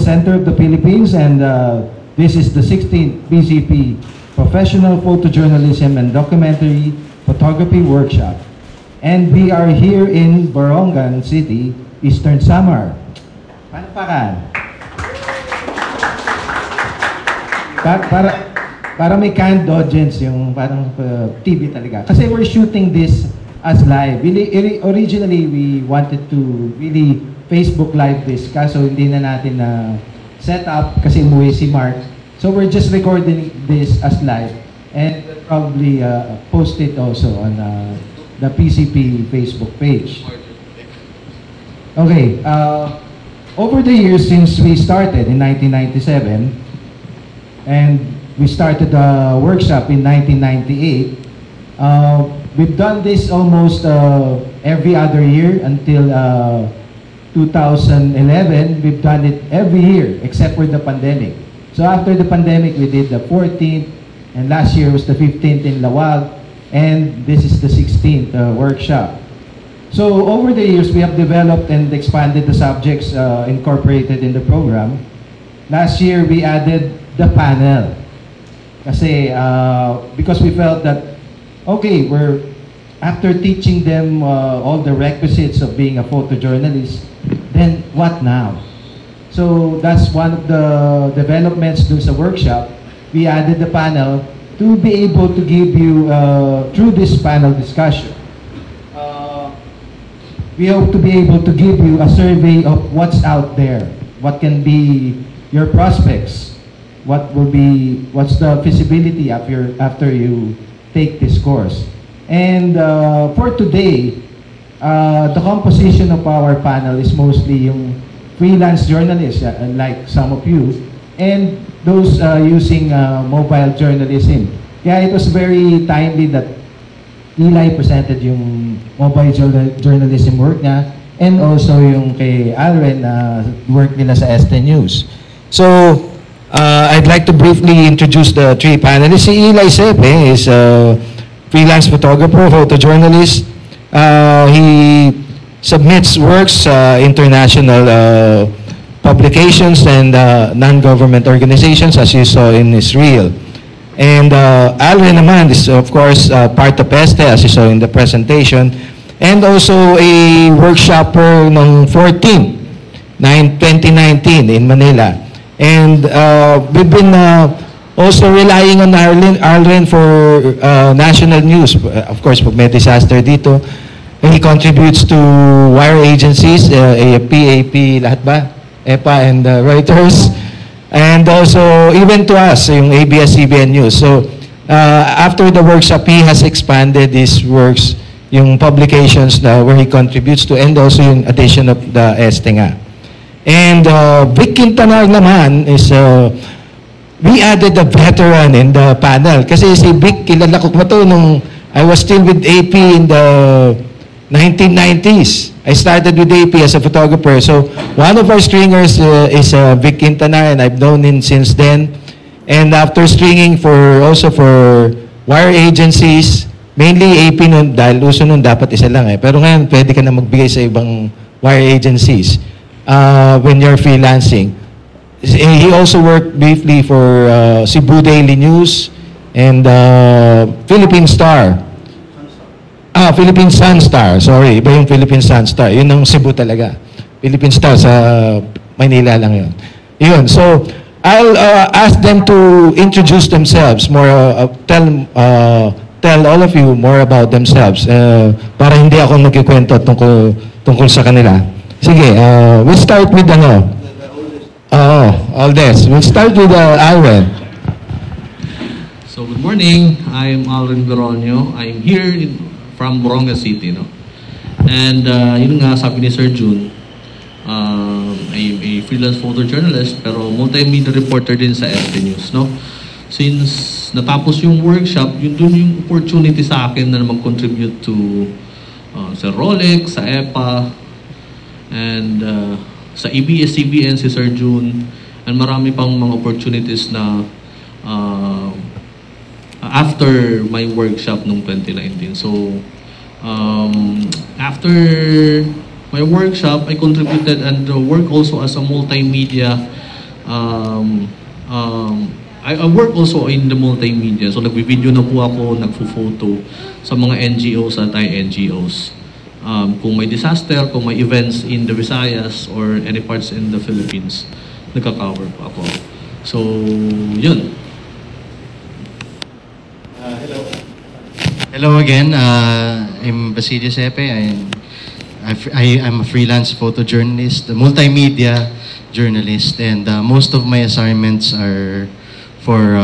center of the Philippines, and this is the 16th PCP Professional Photojournalism and Documentary Photography Workshop. And we are here in Borongan City, Eastern Samar. Palakpakan. Para may canned audience, yung parang TV talaga. Kasi we're shooting this as live. Really, originally, we wanted to really Facebook Live this, kaso hindi na natin na set up kasi umuwi si Mark. So we're just recording this as live and we'll probably post it also on the PCP Facebook page. Okay, over the years since we started in 1997, and we started the workshop in 1998, we've done this almost every other year until 2011. We've done it every year except for the pandemic. So after the pandemic, we did the 14th, and last year was the 15th in Lawag, and this is the 16th workshop. So over the years, we have developed and expanded the subjects incorporated in the program. Last year, we added the panel. Kasi, because we felt that, okay, after teaching them all the requisites of being a photojournalist, then what now? So that's one of the developments dun sa workshop. We added the panel to be able to give you, through this panel discussion, we hope to be able to give you a survey of what's out there, what can be your prospects, what's the feasibility after you take this course. And for today, the composition of our panel is mostly yung freelance journalists, like some of you, and those using mobile journalism. Kaya it was very timely that Eli presented yung mobile journalism work niya, and also yung kay Alren work nila sa ST News. So, I'd like to briefly introduce the three panelists. Si Eli Sepe is a freelance photographer, photojournalist. He submits works international publications and non-government organizations, as you saw in his reel. And Alren naman is, of course, part of ESTE, as you saw in the presentation, and also a workshopper ng 2019 in Manila. And we've been also relying on Alren for national news. Of course, pag may disaster dito, he contributes to wire agencies, AFP, AP, lahat ba? EPA and Reuters. And also, even to us, yung ABS-CBN News. So, after the workshop, he has expanded his works, yung publications where he contributes to, and also yung addition of the ESTE nga. And Vic Quintanar naman is, we added a veteran in the panel. Kasi si Vic, kilala ko pa to nung I was still with AP in the 1990s. I started with AP as a photographer. So one of our stringers is Vic Quintanar, and I've known him since then. And after stringing also for wire agencies, mainly AP nun, dahil uso nun dapat isa lang eh. Pero ngayon, pwede ka na magbigay sa ibang wire agencies when you're freelancing. He also worked briefly for Cebu Daily News and Philippine Star. Philippine Sun Star. Sorry, iba yung Philippine Sun Star. Yun ang Cebu talaga. Philippine Star sa Maynila lang yun. Yun. So, I'll ask them to introduce themselves more, tell all of you more about themselves para hindi ako magkikwento tungkol sa kanila. Sige, we'll start with oldest. We'll start with Alren. So, good morning. I'm Alren Veronio. I'm here from Borongan City, no? And yun nga, sabi ni Sir June, I'm a freelance photojournalist pero multimedia reporter din sa ST News, no? Since natapos yung workshop, yun dun yung opportunity sa akin na mag-contribute to sa Rolex, sa EPA, and sa ABS-CBN si Sir June, and marami pang mga opportunities na after my workshop noong 2019. So, after my workshop, I contributed and work also as a multimedia I work also in the multimedia. So nagbi-video na po ako, nagfo-photo sa mga NGOs at NGOs. Kung may disaster, kung may events in the Visayas or any parts in the Philippines, nagka-cover po ako. So, yun. Hello. Hello again. I'm Basilio Sepe. I'm a freelance photojournalist, a multimedia journalist, and most of my assignments are for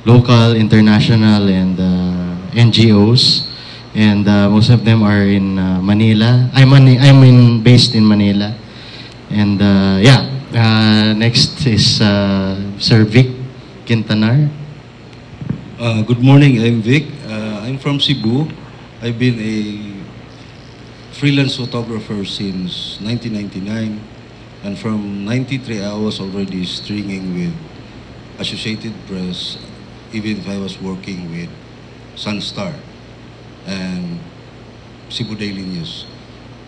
local, international, and NGOs, and most of them are in Manila. I'm based in Manila, and next is Sir Vic Quintanar. Good morning, I'm Vic. I'm from Cebu. I've been a freelance photographer since 1999. And from 93, I was already stringing with Associated Press, even if I was working with Sunstar and Cebu Daily News.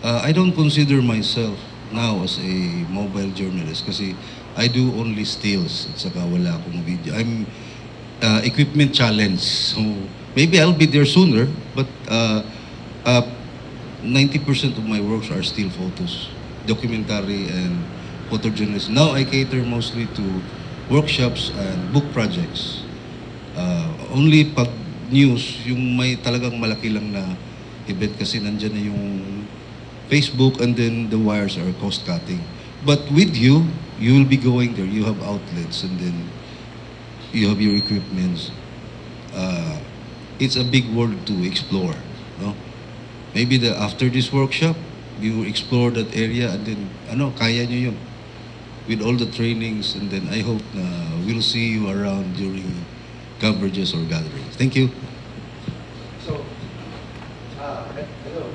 I don't consider myself now as a mobile journalist kasi I do only stills at saka wala akong video. I'm equipment challenge. So maybe I'll be there sooner, but 90% of my works are still photos. Documentary and photojournalism. Now I cater mostly to workshops and book projects. Only pag news, yung may talagang malaki lang na event kasi nandyan na yung Facebook and then the wires are cost cutting. But with you, you will be going there. You have outlets and then you have your equipments. It's a big world to explore. No? Maybe after this workshop, you explore that area and then kaya nyo yun with all the trainings, and then I hope we'll see you around during coverages or gatherings. Thank you. So, hello.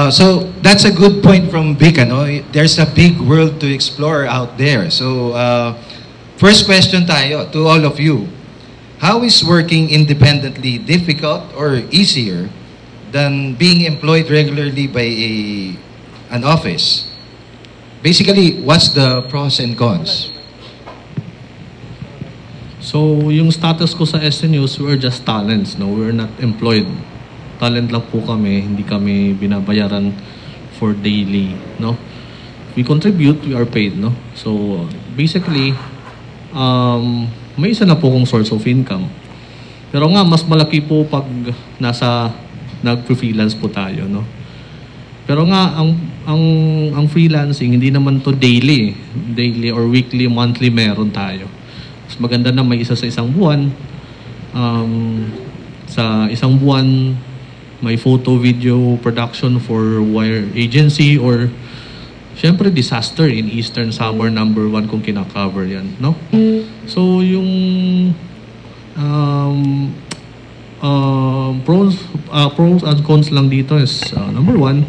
So that's a good point from Vic. There's a big world to explore out there. So first question tayo to all of you. How is working independently difficult or easier than being employed regularly by an office? Basically, what's the pros and cons? So, yung status ko sa SN News, we're just talents, no? We're not employed. Talent lang po kami, hindi kami binabayaran for daily, no? We contribute, we are paid, no? So, basically, may isa na po kong source of income. Pero nga, mas malaki po pag nag-freelance po tayo, no? Pero nga, ang freelancing, hindi naman to daily or weekly, monthly meron tayo. Mas maganda na may isa sa isang buwan. Sa isang buwan, may photo video production for wire agency or syempre disaster in Eastern Summer #1 kung kina-cover yan, no? So yung pros and cons lang dito is #1,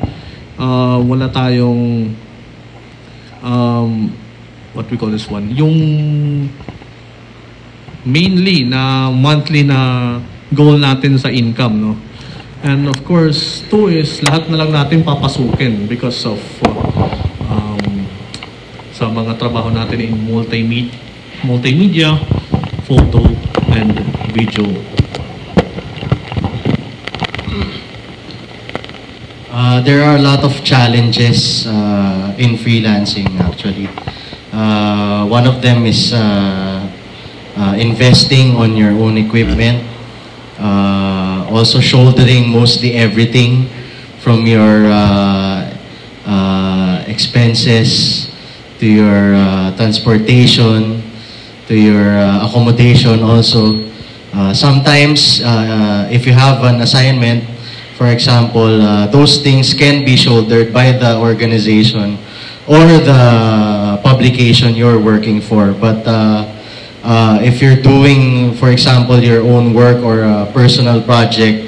wala tayong what we call this one, yung mainly na monthly na goal natin sa income, no? And of course, 2 is lahat na lang natin papasukin because of sa mga trabaho natin in multimedia, photo, and video. There are a lot of challenges in freelancing actually. One of them is investing on your own equipment. Also shouldering mostly everything from your expenses to your transportation, to your accommodation also. Sometimes, if you have an assignment, for example, those things can be shouldered by the organization or the publication you're working for. But if you're doing, for example, your own work or a personal project,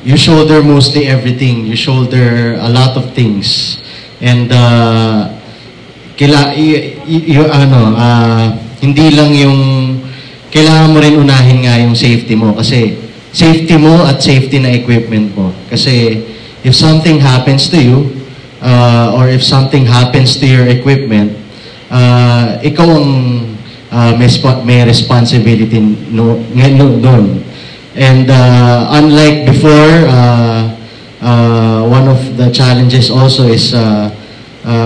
you shoulder mostly everything. You shoulder a lot of things. And hindi lang yung kailangan mo rin unahin nga yung safety mo. Kasi safety mo at safety na equipment mo. Kasi if something happens to you, or if something happens to your equipment, ikaw ang may responsibility doon. And unlike before, one of the challenges also is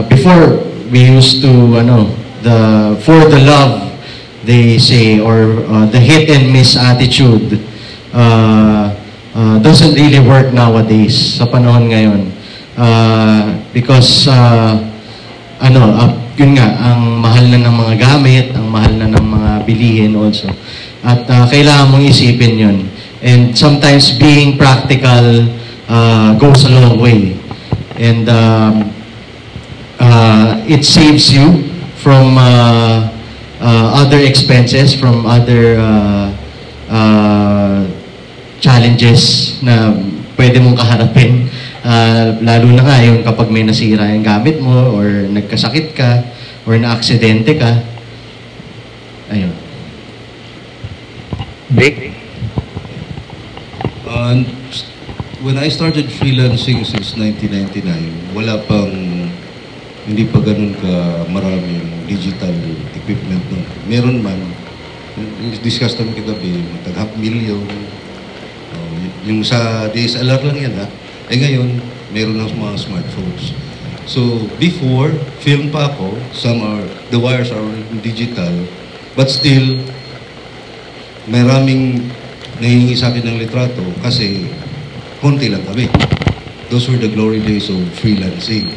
before we used to for the love, they say, or the hit and miss attitude doesn't really work nowadays sa panahon ngayon. Because yun nga, ang mahal na ng mga gamit, ang mahal na ng mga bilihin also. At kailangan mong isipin yun. And sometimes being practical goes a long way. And it saves you from other expenses, from other challenges na pwede mong kaharapin. Lalo na nga yung kapag may nasira yung gamit mo or nagkasakit ka or na-aksidente ka. Ayun. Vic? When I started freelancing since 1999, hindi pa ganun ka maraming digital equipment nun. Meron man, discuss namin kagabi, tag-500,000, yung sa DSLR lang yan ha. Ngayon, meron ng mga smartphones. So, before, film pa ako, the wires are digital, but still, maraming nahingi sa akin ng litrato kasi konti lang kami. Those were the glory days of freelancing.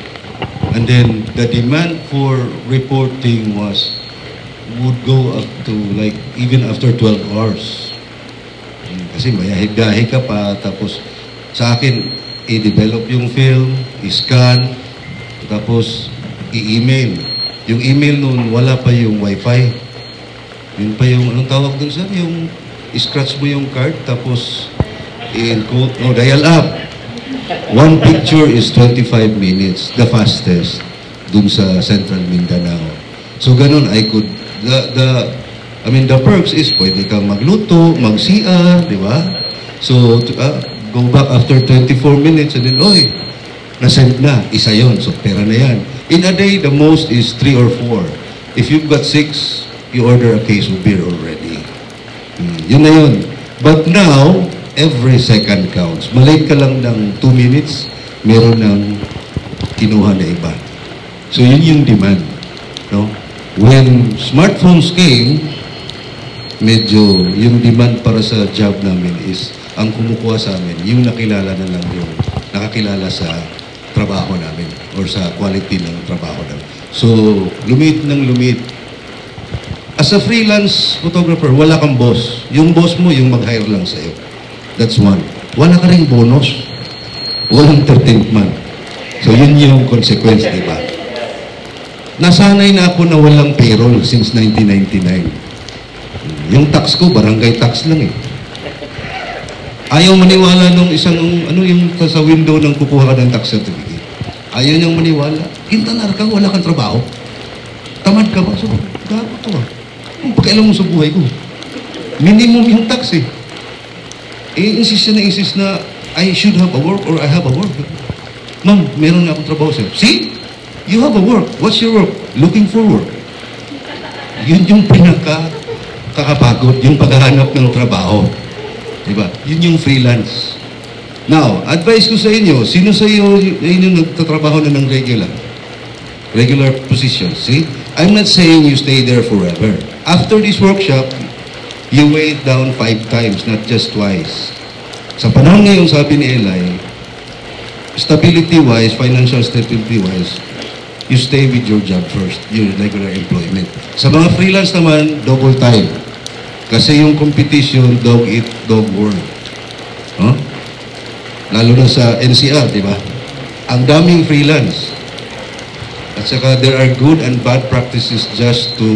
And then, the demand for reporting would go up to like, even after 12 hours. Kasi mayahigahi ka pa, tapos sa akin, i-develop yung film, i-scan, tapos i-email. Yung email noon, wala pa yung wifi. Yun pa yung, anong tawag dun sa, yung i-scratch mo yung card, tapos i-encode, dial up. One picture is 25 minutes, the fastest, dun sa Central Mindanao. So ganun, the perks is pwede kang magluto, mag-CR, di ba? So, go back after 24 minutes and then, nasend na, isa yon, so pera na yan. In a day, the most is 3 or 4. If you've got 6, you order a case of beer already. Yun na yun. But now, every second counts. Malate ka lang ng 2 minutes, meron ng kinuha na iba. So yun yung demand. No? When smartphones came, medyo yung demand para sa job namin is ang kumukuha sa amin, yung nakilala na lang yung nakakilala sa trabaho namin or sa quality ng trabaho namin. So, lumit ng lumit. As a freelance photographer, wala kang boss. Yung boss mo, yung mag-hire lang sa'yo. That's one. Wala ka rin bonus. Walang 13th month. So, yun yung consequence, di ba? Nasanay na ako na walang payroll since 1999. Yung tax ko, barangay tax lang eh. Ayaw maniwala nung isang, yung sa window ng kukuha ka ng tax certificate. Ayaw niyang maniwala. Kintanar ka, wala kang trabaho. Tamad ka ba? So, gago to ah. Ang pakialam mo sa buhay ko. Minimum yung tax eh. Insist na I should have a work or I have a work. Ma'am, meron na akong trabaho sir. See? You have a work. What's your work? Looking for work. Yun yung kakapagod, yung paghahanap ng trabaho. Diba? Yun yung freelance. Now, advice ko sa inyo, sino sa inyo nagtatrabaho na ng regular position? See? I'm not saying you stay there forever. After this workshop, you weigh it down 5 times, not just twice. Sa panahon ngayon, sabi ni Eli, stability-wise, financial stability-wise, you stay with your job first, your regular employment. Sa mga freelance naman, double time. Kasi yung competition, dog eat, dog work. Huh? Lalo na sa NCR, di ba? Ang daming freelance. At saka there are good and bad practices just to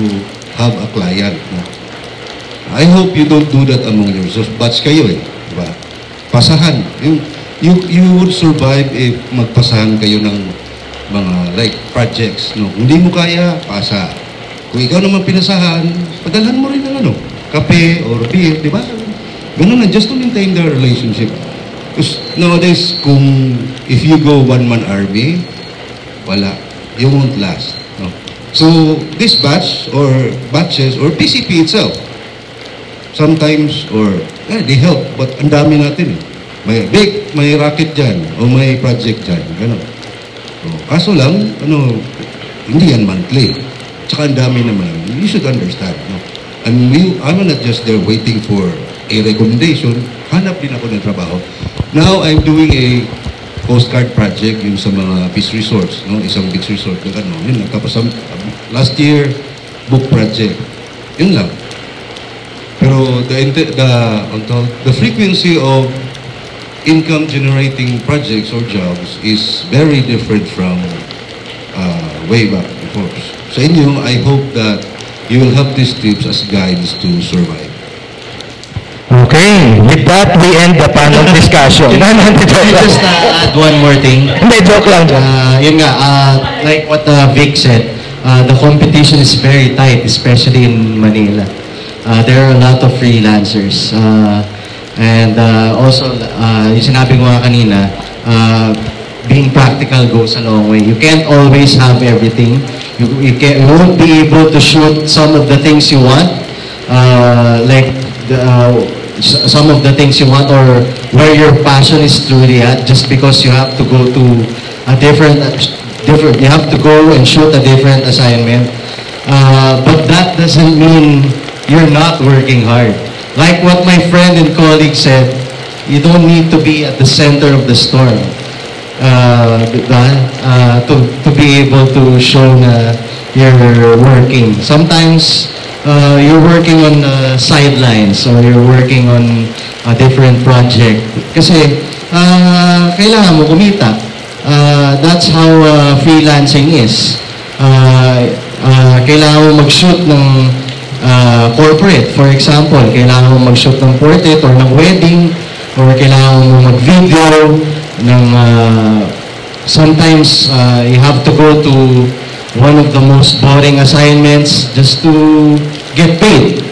have a client. No? I hope you don't do that among yourselves. Batch kayo eh. Di ba? Pasahan. You would survive if magpasahan kayo ng mga like projects. No? Hindi mo kaya, pasa. Kung ikaw naman pinasahan, padalhan mo rin ng kape or beer, di ba? Ganun na, just to maintain the relationship. Because nowadays, if you go one-man army, wala. You won't last. No? So, this batch or batches or PCP itself, sometimes, they help, but ang dami natin eh. May racket dyan, o may project dyan, gano'n. So, kaso lang, hindi yan monthly. Tsaka ang dami naman. You should understand, no? And I'm not just there waiting for a recommendation, hanap din ako ng trabaho. Now, I'm doing a postcard project yung sa mga beach resorts, no? Isang beach resort na yun lang. Tapos last year, book project. Yun lang. Pero the frequency of income generating projects or jobs is very different from way back before. Sa inyo, I hope that you will have these tips as guides to survive. Okay, with that, we end the panel discussion. Can I just add one more thing? Hindi, joke lang. Yun nga, like what Vic said, the competition is very tight, especially in Manila. There are a lot of freelancers. And also, yung sinabi ko nga kanina, being practical goes a long way. You can't always have everything. You won't be able to shoot some of the things you want, some of the things you want, or where your passion is truly at, just because you have to go to a different, you have to go and shoot a different assignment. But that doesn't mean you're not working hard. Like what my friend and colleague said, you don't need to be at the center of the storm to be able to show na you're working. Sometimes you're working on sidelines, or you're working on a different project. Kasi kailangan mo kumita. That's how freelancing is. Kailangan mo mag-shoot ng corporate. For example, kailangan mo mag-shoot ng portrait or ng wedding, or kailangan mo mag-video ng sometimes you have to go to one of the most boring assignments just to get paid.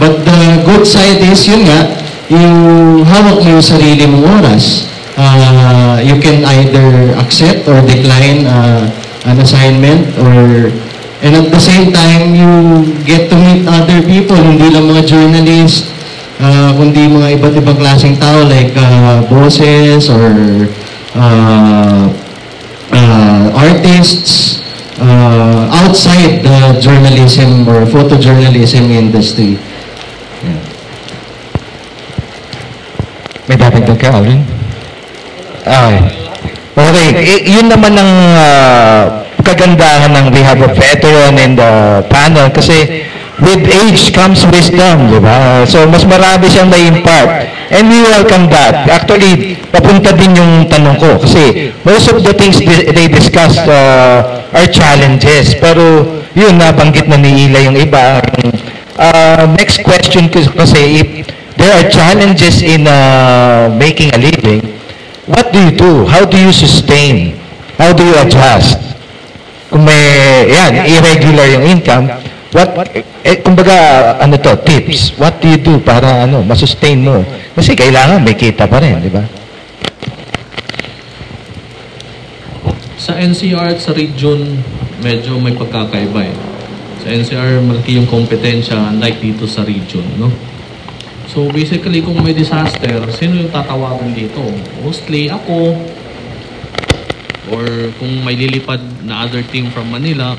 But the good side is, yun nga, you hawak mo yung sarili mong oras. You can either accept or decline an assignment, and at the same time, you get to meet other people, hindi lang mga journalists, kundi mga iba't ibang klaseng tao like bosses or artists outside the journalism or photojournalism industry. Yeah. May dadagdag ka, Alvin? Okay. Yun naman ang kagandahan ng we have a veteran in the panel kasi with age comes wisdom, di ba? So, mas marami siyang na-impart. And we welcome that. Actually, papunta din yung tanong ko kasi most of the things they discussed are challenges. Pero, yun, nabanggit na ni Ila yung iba. Next question kasi, if there are challenges in making a living, what do you do? How do you sustain? How do you adjust? Kung may, irregular yung income, kumbaga, tips. What do you do para, masustain mo? Kasi kailangan may kita pa rin, di ba? Sa NCR at sa region, medyo may pagkakaiba eh. Sa NCR, malaki yung kompetensya, unlike dito sa region, no? So, basically, kung may disaster, sino yung tatawagan dito? Mostly ako, or kung may lilipad na other team from Manila,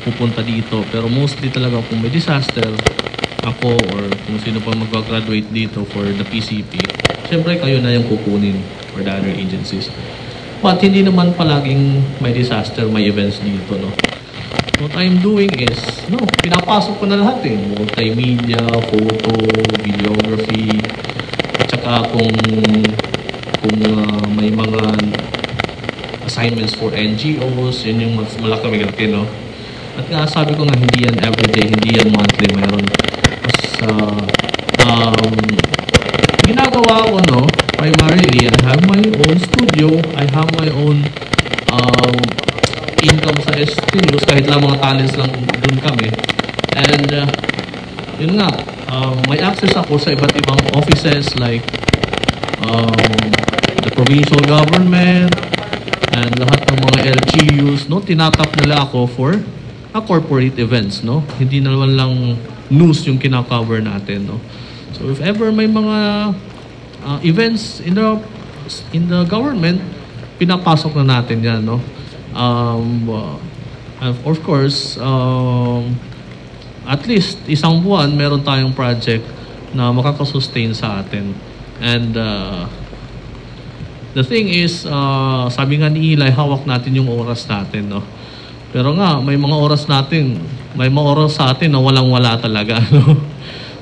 pupunta dito. Pero mostly talaga kung may disaster, ako or kung sino pa mag-graduate dito for the PCP, syempre kayo na yung kukunin for the other agencies. But hindi naman palaging may disaster, may events dito, no? What I'm doing is, pinapasok ko na lahat eh. Multimedia, photo, videography, at saka kung may mga assignments for NGOs, yun yung mas malaki, no? At nga, sabi ko nga, hindi yan everyday, hindi yan monthly, mayroon. Mas, ginagawa ko, primarily, I have my own studio, I have my own income sa studios, kahit lang mga talents lang dun kami. And yun nga, may access ako sa iba't ibang offices like the provincial government and lahat ng mga LGUs, no? Tinatap nila ako for corporate events, no? Hindi naman lang news yung kina-cover natin, no? So if ever may mga events in the government, pinapasok na natin yan, no? Of course, at least isang buwan meron tayong project na makakasustain sa atin. And the thing is, sabi nga ni Eli, hawak natin yung oras natin, no? Pero nga, may mga oras sa atin na walang-wala talaga, no?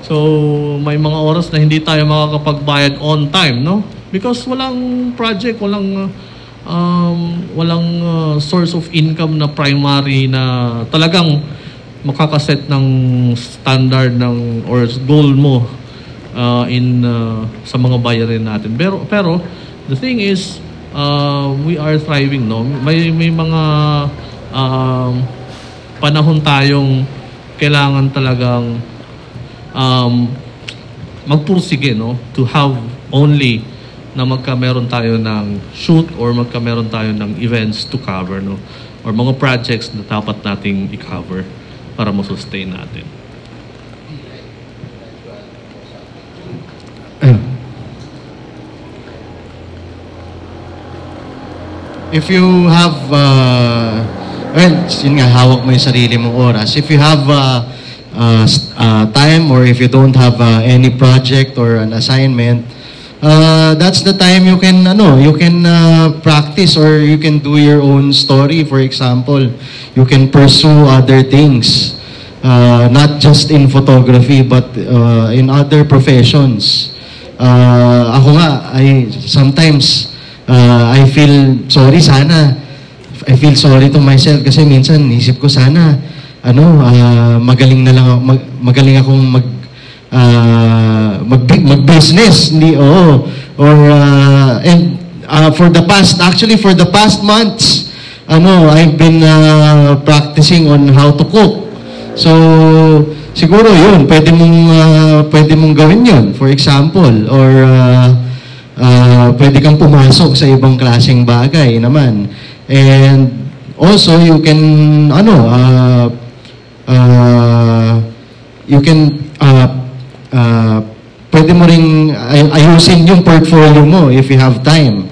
So, may mga oras na hindi tayo makakapagbayad on time, no? Because walang project, walang source of income na primary na talagang makakaset ng standard ng or goal mo sa mga bayarin natin. Pero the thing is, we are thriving, no? May mga panahon tayong kailangan talagang magpursige, no? To have only na meron tayo ng shoot or meron tayo ng events to cover, no? Or mga projects na dapat nating i-cover para ma-sustain natin. If you have, yun nga, hawak mo yung sarili mong oras. If you have time or if you don't have any project or an assignment, that's the time you can practice or you can do your own story. For example, you can pursue other things, not just in photography but in other professions. Ako nga, sometimes I feel sorry to myself kasi minsan isip ko sana magaling akong mag-business, for the past months I've been practicing on how to cook. So siguro yun pwede mong gawin yun, for example, or pwede kang pumasok sa ibang klaseng bagay naman. And also you can pwede mo ring ayusin yung portfolio mo if you have time.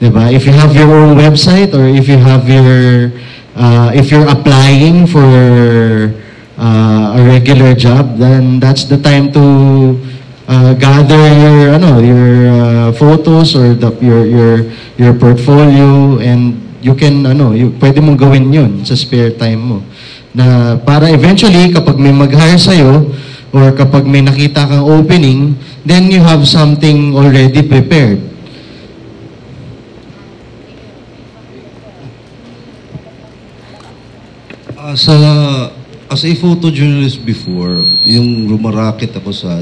Diba? If you have your own website or if you have if you're applying for a regular job, then that's the time to gather your photos or your portfolio, and you can pwede mong gawin yun sa spare time mo na para eventually kapag may mag-hire sa'yo or kapag may nakita kang opening, then you have something already prepared. As a photojournalist before, yung rumaraket ako sa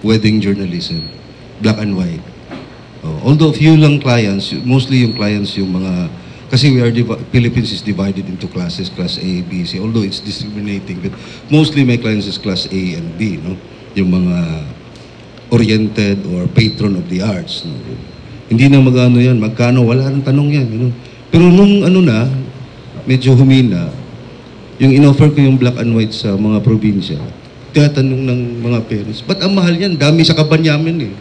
wedding journalism, black and white. Although few lang clients, mostly yung clients yung mga, kasi Philippines is divided into classes, class A, B, C, although it's discriminating, but mostly my clients is class A and B, no? Yung mga oriented or patron of the arts. No? Hindi na magkano, wala nang tanong yan. Pero nung medyo humina, yung in-offer ko yung black and white sa mga probinsya, tinatanong ng mga parents, ba't ang mahal yan? Dami sa Kabanyamen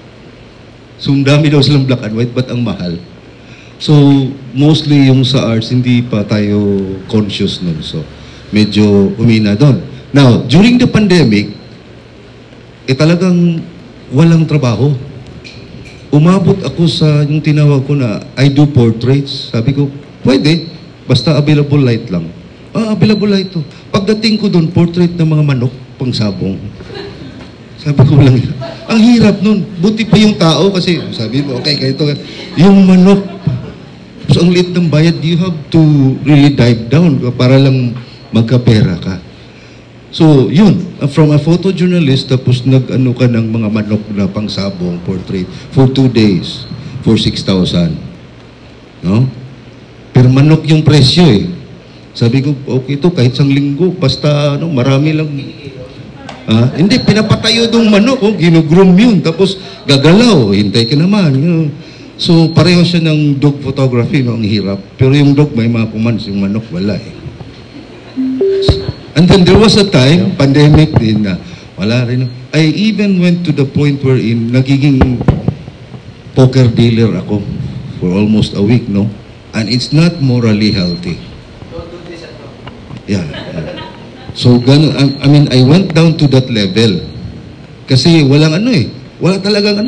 So, dami daw silang black and white, ba't ang mahal? So, mostly yung sa arts, hindi pa tayo conscious nun. So, medyo umina doon. Now, during the pandemic, talagang walang trabaho. Umabot ako sa yung tinawag ko na I do portraits. Sabi ko, pwede, basta available light lang. Available light to. Pagdating ko doon, portrait ng mga manok, pang sabong. Sabi ko lang, ang hirap nun. Buti pa yung tao kasi, sabi mo, okay, ganito. Yung manok, so ang liit ng bayad, you have to really dive down para lang magkapera ka. So, yun. From a photojournalist, tapos nag-ano ka ng mga manok na pang sabong, portrait, for 2 days, for 6,000. No? Pero manok yung presyo Sabi ko, okay ito, kahit isang linggo, basta marami lang. Hindi, pinapatayo dong manok, ginugroom yun, tapos gagalaw, hintay ka naman. So, pareho siya ng dog photography, no? Ang hirap. Pero yung dog, may mga commands, yung manok, wala eh. And then there was a time, pandemic din na, wala rin. I even went to the point wherein nagiging poker dealer ako for almost a week, no? And it's not morally healthy. Yeah. So, I mean, I went down to that level. Kasi walang wala talagang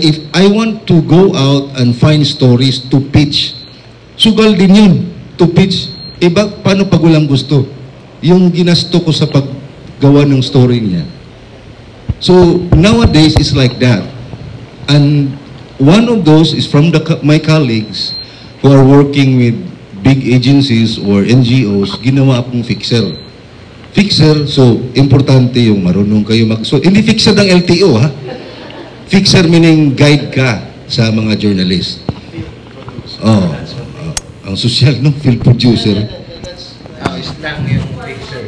if I want to go out and find stories to pitch, sugal din yun, to pitch. Paano pag walang gusto? Yung ginasto ko sa paggawa ng story niya. So, nowadays, it's like that. And one of those is from my colleagues who are working with big agencies or NGOs, ginawa akong fixer. Fixer, so, importante yung marunong kayo so, hindi fixer ng LTO, ha? Fixer meaning guide ka sa mga journalist. Ang social, no? Field producer. Lang yung fixer.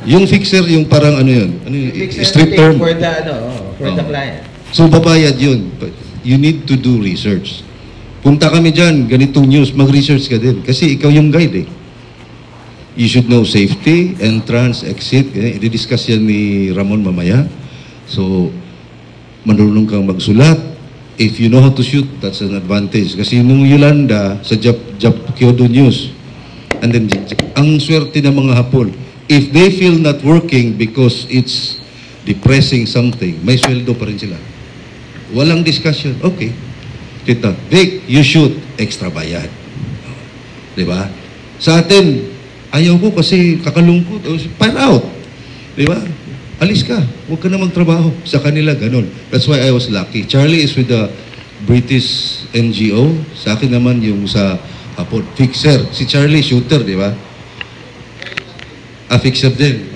Yung fixer, yung parang street term. For the client. So, babayad yun. But you need to do research. Punta kami dyan, ganitong news, mag-research ka din. Kasi ikaw yung guide eh. You should know safety, entrance, exit. I-discuss yan ni Ramon mamaya. So, marunong kang magsulat. If you know how to shoot, that's an advantage. Kasi nung Yolanda, sa Kyodo News, and then, ang swerte ng mga Hapon, if they feel not working because it's depressing something, may sweldo pa rin sila. Walang discussion. Okay. Tita, Vic, you shoot, extra bayad. Diba? Sa atin, ayaw ko kasi kakalungkot. Fire out. Diba? Alis ka. Huwag ka na magtrabaho. Sa kanila, ganun. That's why I was lucky. Charlie is with the British NGO. Sa akin naman yung sa Hapon. Fixer. Si Charlie, shooter, di ba? Fixer din.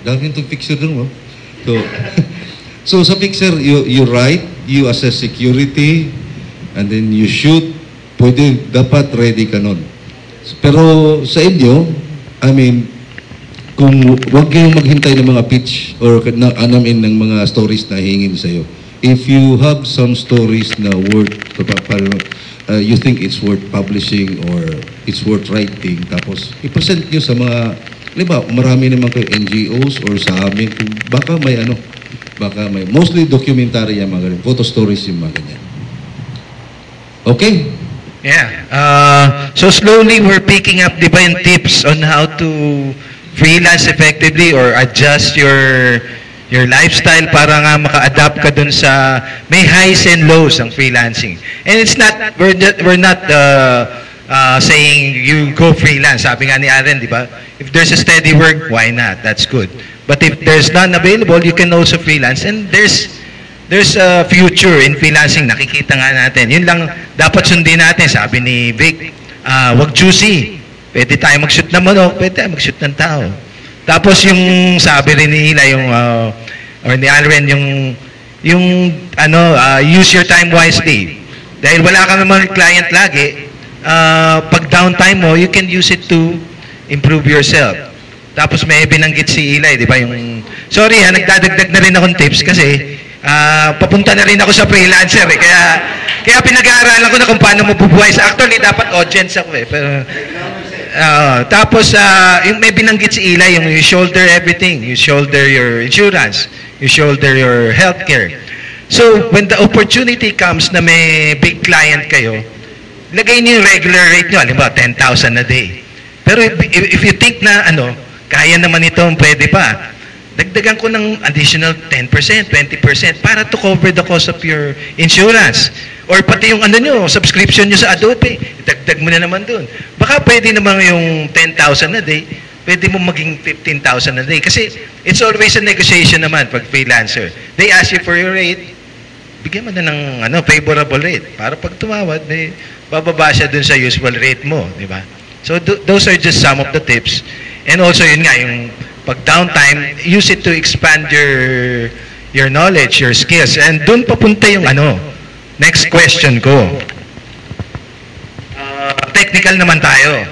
Dami itong fixer din, mo. So sa fixer, you write, you assess security, and then you shoot. Dapat ready ka nun. Pero sa inyo, I mean, kung wag kayong maghintay ng mga pitch or anamin ng mga stories na hingin sa'yo. If you have some stories na you think it's worth publishing or it's worth writing, tapos i-present nyo sa mga, marami naman kayo NGOs or sa amin, baka may mostly documentary yung mga ganyan, photo stories yung mga ganyan. Okay? Yeah. So slowly we're picking up divine tips on how to freelance effectively or adjust your lifestyle para nga maka-adapt ka dun sa may highs and lows ang freelancing. And it's not, we're not saying you go freelance. Sabi nga ni Aaron, di ba? If there's a steady work, why not? That's good. But if there's none available, you can also freelance. And there's a future in freelancing. Nakikita nga natin. Yun lang dapat sundin natin. Sabi ni Vic, wag choosy. Pwede tayo mag-shoot ng manok, pwede tayo mag-shoot ng tao. Tapos yung sabi rin ni Hila, or ni Alren, use your time wisely. Dahil wala ka naman client lagi, pag downtime mo, you can use it to improve yourself. Tapos may binanggit si Eli, di ba? Sorry nagdadagdag na rin akong tips kasi papunta na rin ako sa freelancer eh. Kaya pinag-aaralan ko na kung paano mabubuhay. Actually, dapat audience ako eh. Pero, tapos, yung may binanggit si Eli, you shoulder everything. You shoulder your insurance. You shoulder your healthcare. So, when the opportunity comes na may big client kayo, lagay niyo yung regular rate nyo. Halimbawa, 10,000 a day. Pero if you think na, kaya naman ito, pwede pa, dagdagan ko ng additional 10%, 20% para to cover the cost of your insurance. Or pati yung subscription nyo sa Adobe, dagdag mo na naman dun. Baka pwede naman yung 10,000 a day, pwede mo maging 15,000 a day. Kasi it's always a negotiation naman pag freelancer. They ask you for your rate, bigyan mo na ng favorable rate. Para pag tumawad, bababa siya dun sa usual rate mo, di ba? So those are just some of the tips. And also yun nga, yung pag downtime, use it to expand your knowledge, your skills. And dun papunta yung next question ko. Technical naman tayo.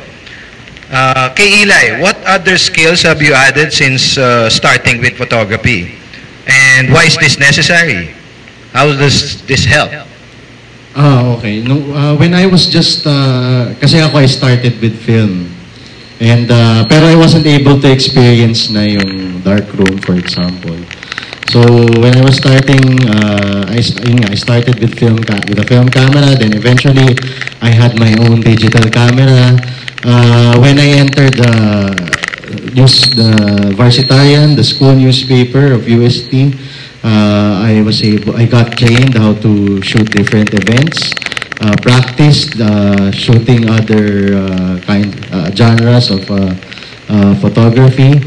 Kay Eli, what other skills have you added since starting with photography? And why is this necessary? How does this help? Okay. When I was just, kasi ako I started with film. And, pero I wasn't able to experience na yung darkroom, for example. So, when I was starting, I started with a film camera, then eventually, I had my own digital camera. When I entered the Varsitarian, the school newspaper of UST, I got trained how to shoot different events, practiced shooting other genres of photography.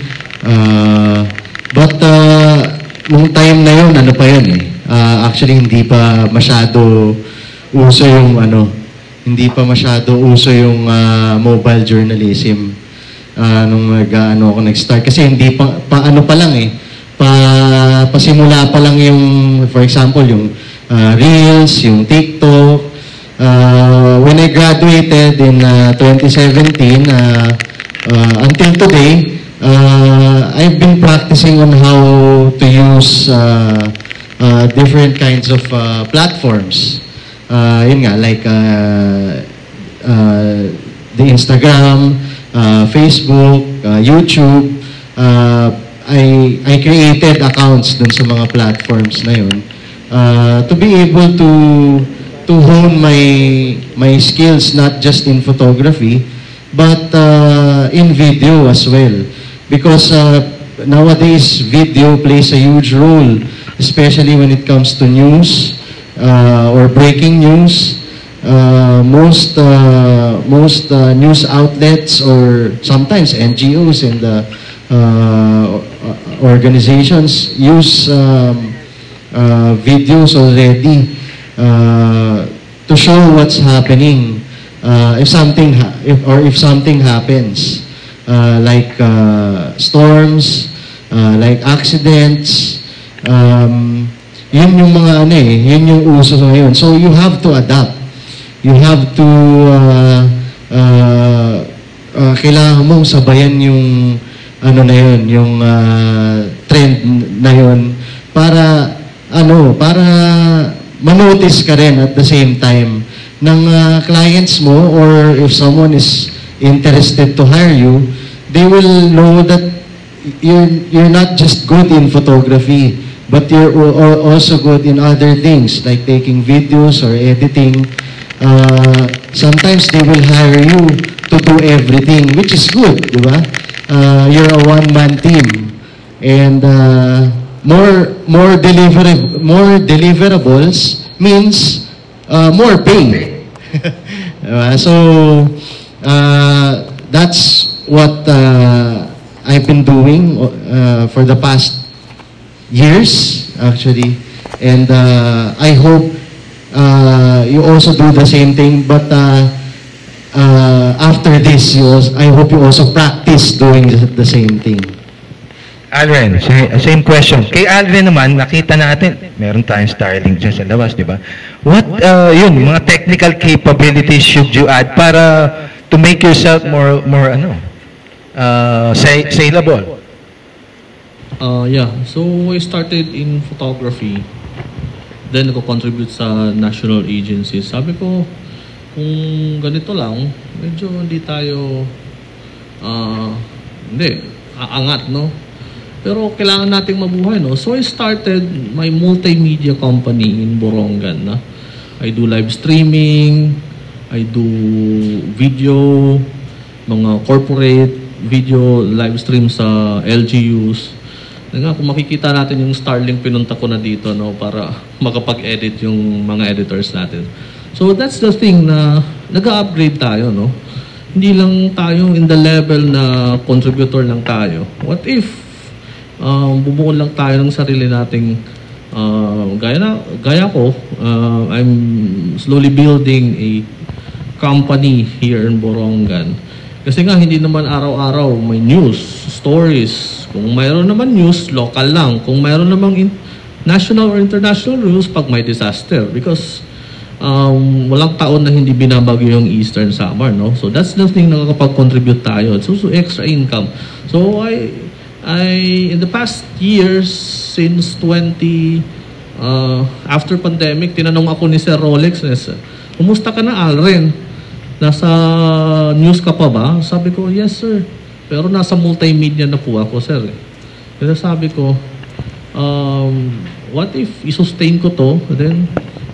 But nung time na yun, ano pa yun eh? Actually, hindi pa masyado uso yung mobile journalism nung ako nag-start. Kasi hindi pa lang eh. Pasimula pa lang yung, for example, yung Reels, yung TikTok. When I graduated in 2017, until today, I've been practicing on how to use different kinds of platforms. Yun nga, like the Instagram, Facebook, YouTube. I created accounts dun sa mga platforms na yun to be able to hone my skills not just in photography but in video as well, because nowadays video plays a huge role, especially when it comes to news or breaking news. Most news outlets or sometimes NGOs and organizations use videos already to show what's happening if something happens, like storms, like accidents. Yun yung mga yun yung uso ngayon. So you have to adapt. You have to kailangan mong sabayan yung yung trend na yun para manotice ka rin at the same time ng clients mo, or if someone is interested to hire you, they will know that you're not just good in photography, but you're also good in other things like taking videos or editing. Sometimes they will hire you to do everything, which is good, di ba? You're a one-man team, and more deliverables means more pay. So that's what I've been doing for the past years, actually, and I hope you also do the same thing. But after this, I hope you also practice doing the same thing. Alvin, same question. Kay Alvin naman, nakita natin, meron tayong Starlink dyan sa labas, di ba? What, mga technical capabilities should you add para to make yourself more saleable? Yeah, so I started in photography. Then nako-contribute sa national agencies. Sabi ko, kung ganito lang, medyo hindi tayo aangat, no? Pero kailangan nating mabuhay, no? So I started my multimedia company in Borongan, no? I do live streaming, I do video, mga corporate video live stream sa LGUs. Kung makikita natin yung Starlink, pinunta ko na dito, no, para makapag-edit yung mga editors natin. So that's the thing na nag-upgrade tayo, no? Hindi lang tayo in the level na contributor lang tayo. What if bubuo lang tayo ng sarili nating gaya ko, I'm slowly building a company here in Borongan. Kasi nga, hindi naman araw-araw may news, stories. Kung mayroon naman news, local lang. Kung mayroon namang national or international news, pag may disaster. Because walang taon na hindi binabagyo yung Eastern Summer, no? So that's the thing na nakakapag-contribute tayo. It's also extra income. So I in the past years, since after pandemic, tinanong ako ni Sir Rolex, kumusta ka na, Alren? Nasa news ka pa ba? Sabi ko, yes sir. Pero nasa multimedia na po ako, sir. Kaya sabi ko, what if i-sustain ko to, then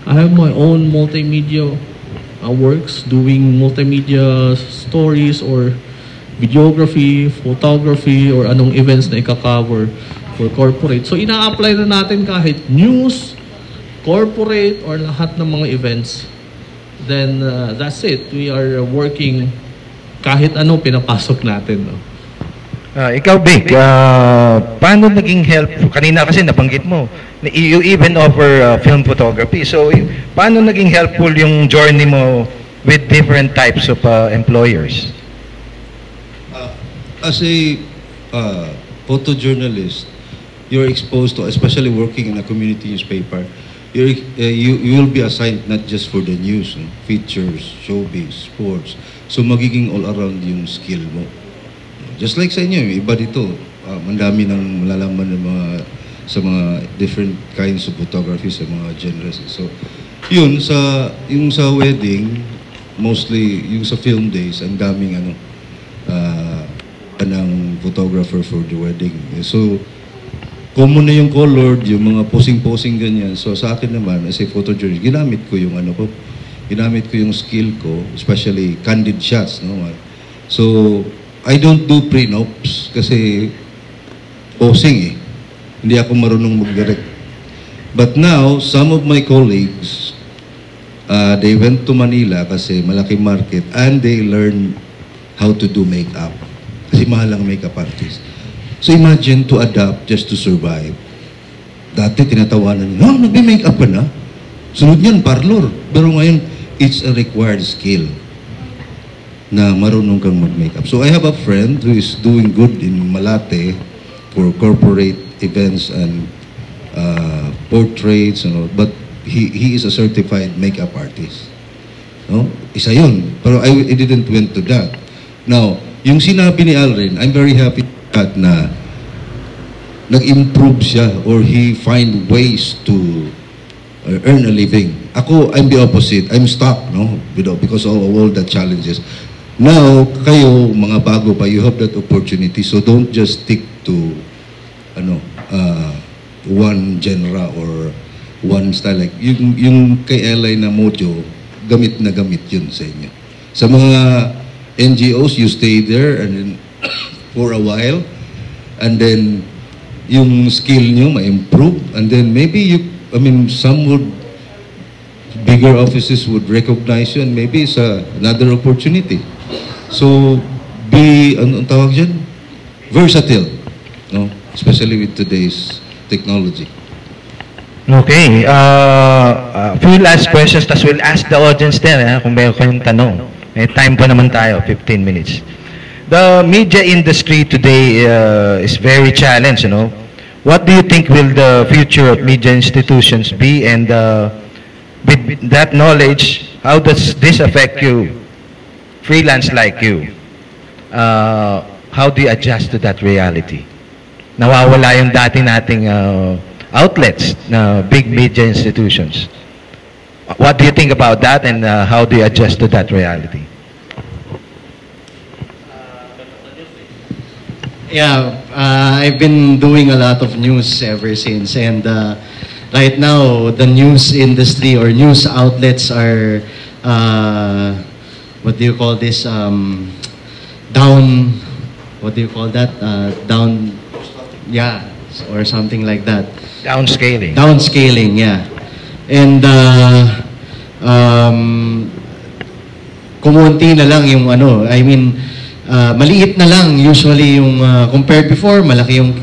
I have my own multimedia works, doing multimedia stories or videography, photography, or anong events na ika-cover for corporate. So, ina-apply na natin kahit news, corporate, or lahat ng mga events. Then, that's it. We are working kahit ano pinapasok natin. No? Ikaw, Vic, paano naging help? Kanina kasi nabanggit mo, you even offer film photography. So, paano naging helpful yung journey mo with different types of employers? As a photojournalist, you're exposed to, especially working in a community newspaper, you will be assigned not just for the news, no? Features, showbiz, sports. So, magiging all-around yung skill mo. Just like sa inyo, yung iba dito, mandami ng malalaman ng sa mga different kinds of photography, sa mga genres. So, yun, yung sa wedding, mostly, yung sa film days, ang daming ng photographer for the wedding. So, common na yung colored, yung mga posing-posing ganyan. So, sa akin naman, as a photojournalist, ginamit ko yung ginamit ko yung skill ko, especially candid shots, no? So, I don't do pre-nops kasi posing eh. Hindi ako marunong mag-direct. But now, some of my colleagues, they went to Manila kasi malaki market and they learned how to do makeup. Kasi mahal ang makeup artist. So imagine to adapt just to survive. Dati tinatawanan nyo, nagbe-makeup ka na? Sunod yan, parlor. Pero ngayon, it's a required skill na marunong kang mag-makeup. So I have a friend who is doing good in Malate for corporate events and portraits and all, but he is a certified makeup artist. No? Isa yun. Pero I didn't went to that. Now, yung sinabi ni Alren, I'm very happy that na nag-improve siya or he find ways to earn a living. Ako, I'm the opposite. I'm stuck, no? Because of all the challenges. Now, kayo, mga bago pa, you have that opportunity. So don't just stick to one genre or one style. Like, yung kay Eli na Mojo, gamit na gamit yun sa inyo. Sa mga NGOs, you stay there and then for a while. And then, yung skill nyo ma-improve. And then maybe some bigger offices would recognize you and maybe it's another opportunity. So, be, anong tawag dyan? Versatile. No? Especially with today's technology. Okay. A few last questions, tas we'll ask the audience din, kung meron kayong tanong. May time pa naman tayo, 15 minutes. The media industry today is very challenged, you know. What do you think will the future of media institutions be? And with that knowledge, how does this affect you? Freelance like you, how do you adjust to that reality? Nawawala yung dati nating outlets na big media institutions. What do you think about that and how do you adjust to that reality? Yeah, I've been doing a lot of news ever since, and right now the news industry or news outlets are what do you call this, down, what do you call that, down, yeah, or something like that. Downscaling. Downscaling, yeah. And kumunti na lang yung maliit na lang usually yung compared before, malaki yung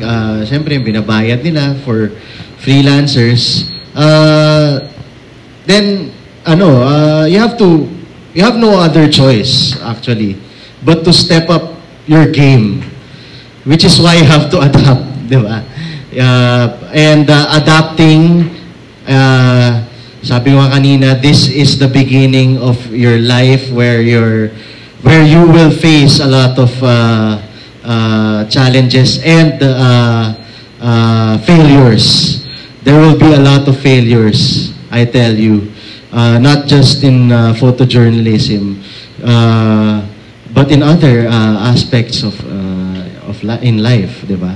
syempre yung binabayad nila for freelancers. Then you have no other choice actually but to step up your game, which is why you have to adapt, di ba? And adapting Sabi ko kanina, this is the beginning of your life where you will face a lot of challenges and failures. There will be a lot of failures, I tell you. Not just in photojournalism, but in other aspects of in life, di ba?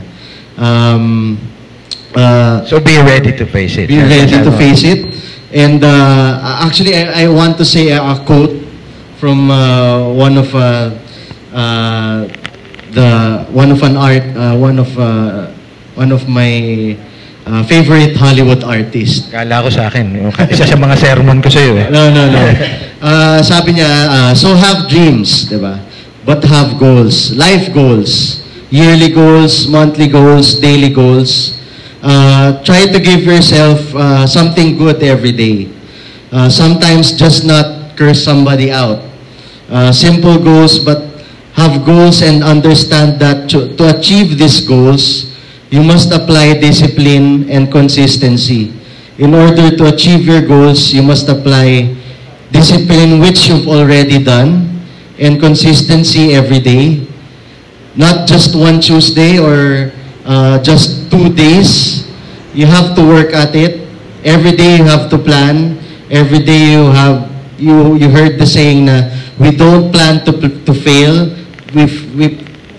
So be ready to face it. Be ready to face it. And actually, I want to say a quote from one of my favorite Hollywood artists. Kala ko sa akin, isa sa mga sermon ko sa'yo eh. No. Sabi niya, so have dreams, di ba? But have goals, life goals, yearly goals, monthly goals, daily goals. Try to give yourself something good every day. Sometimes just not curse somebody out. Simple goals, but have goals and understand that to achieve these goals, you must apply discipline and consistency. In order to achieve your goals, you must apply discipline, which you've already done, and consistency every day. Not just one Tuesday or just 2 days. You have to work at it. Every day you have to plan. Every day you heard the saying na we don't plan to fail. We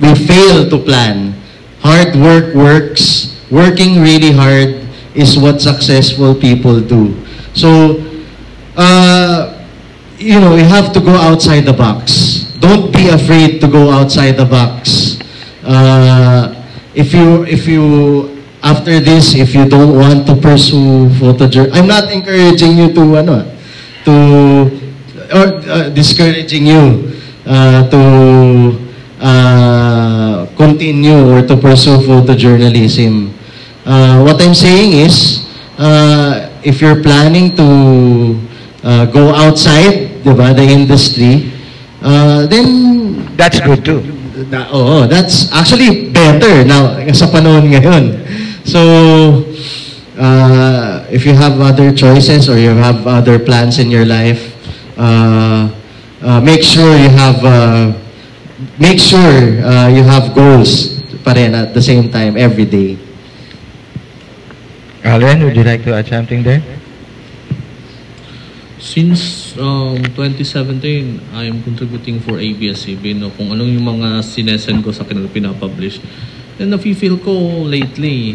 fail to plan. Hard work works. Working really hard is what successful people do. So, you have to go outside the box. Don't be afraid to go outside the box. If you after this, if you don't want to pursue photojournalism, I'm not encouraging you discouraging you to continue or to pursue photojournalism. What I'm saying is, if you're planning to go outside, diba, the industry, then that's good too. That's actually better now sa panahon ngayon. So, if you have other choices or you have other plans in your life, make sure you have goals pa rin at the same time every day. Allen, would you like to add something there? Since 2017, I am contributing for ABS-CBN, kung anong yung mga sinesend ko sa kanila pinapublish. And nafe-feel ko lately,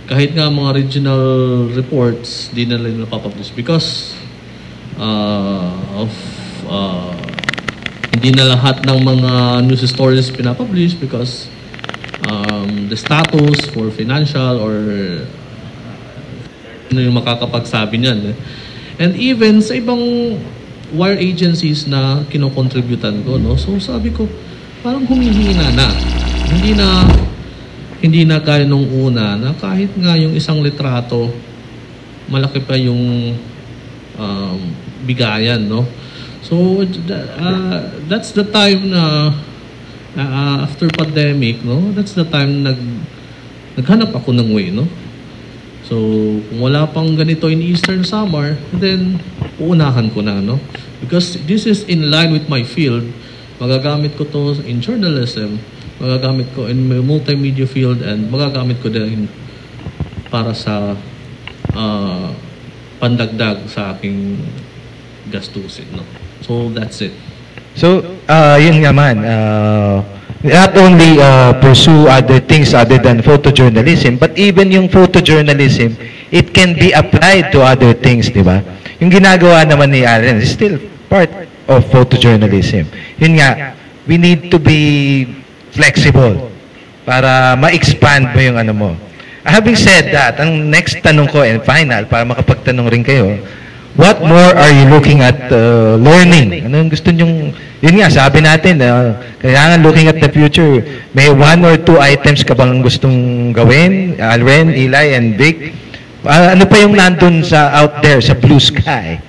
kahit nga mga regional reports, di na lang napapublish because of hindi na lahat ng mga news stories pinapublish because the status for financial or ano yung makakapagsabi niyan. And even sa ibang wire agencies na kinokontributan ko, no? So sabi ko, parang humihina na. Hindi na gaya nung una na kahit nga yung isang litrato, malaki pa yung bigayan, no? So that's the time na after pandemic, no? That's the time naghanap ako ng way, no? So, kung wala pang ganito in Eastern Summer, then uunahan ko na, no? Because this is in line with my field. Magagamit ko to in journalism, magagamit ko in multimedia field, and magagamit ko din para sa pandagdag sa aking gastusin, no? So, that's it. So, yun nga man, not only pursue other things other than photojournalism, but even yung photojournalism, it can be applied to other things, di ba? Yung ginagawa naman ni Allen is still part of photojournalism. Yun nga, we need to be flexible para ma-expand mo yung ano mo. Having said that, ang next tanong ko and final, para makapagtanong rin kayo, what more are you looking at learning? Ano yung gusto nyong, yun nga, sabi natin, kailangan looking at the future. May 1 or 2 items ka bang gustong gawin? Alren, Eli, and Vic? Ano pa yung nandun sa out there, sa blue sky?